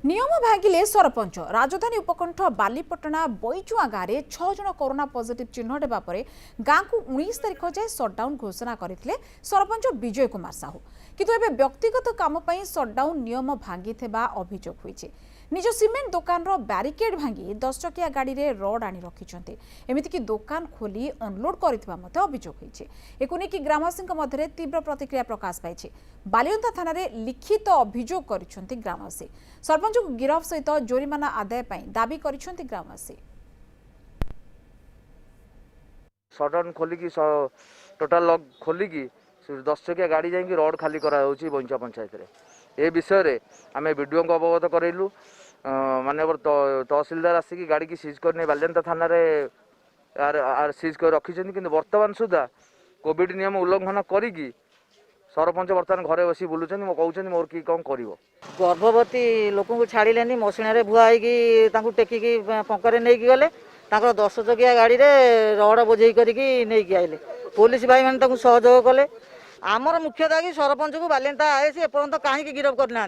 नियम भांगिले सरपंच राजधानी उपकंठ बालीपटना बैचुआ गाँव में 6 जन कोरोना पॉजिटिव चिन्हट हेबा परे गाँ को 19 तारिख जाए सटडाउन घोषणा करथिले सरपंच विजय कुमार साहू किंतु एबे व्यक्तिगत काम पई सटडाउन नियम भांगी थेबा अभियोग होईছে। निज सीमेंट दुकान रो बैरिकेड भांगी 10 चकिया गाड़ी रे रड आनी रखिछन्ते एमिति कि दुकान खोली अनलोड करथिबा मते अभियोग होईছে। एको नेकी ग्रामवासी मध्य तीव्र प्रतिक्रिया प्रकाश पाइছে। बालियंता थाना रे लिखित अभियोग करिसन्ते ग्रामवासी। सरपंच को गिरफ सहित जोरिमाना आदाय पई दाबी करिसन्ते ग्रामवासी। सटडाउन खोलिकी टोटाल लॉक खोलिकी 10 चकिया गाड़ी जाइए रोड खाली कराऊँगी बंचा पंचायत ए विषय रे आम वीडियो को अवगत करेलु माननीय तहसीलदार आसिकी गाड़ी की सीज करने बालियंता थाना रे सीज कर रखी कि बर्तमान सुधा कोविड नियम उल्लंघन करी सरपंच बर्तमान घरे बसी बुलूँ कहते मोर कि कौन कर गर्भवती लोक को छाड़े मशीन बुआई टेकिकी पंकरे नहीं गले 10 चकिया गाड़ी रे रड बोझे करके आइले पुलिस भाई मैंने सहयोग कले आमर मुख्य दागी सरपंच को बालियंता आए सी एपर्यंत कहीं गिरफ करना।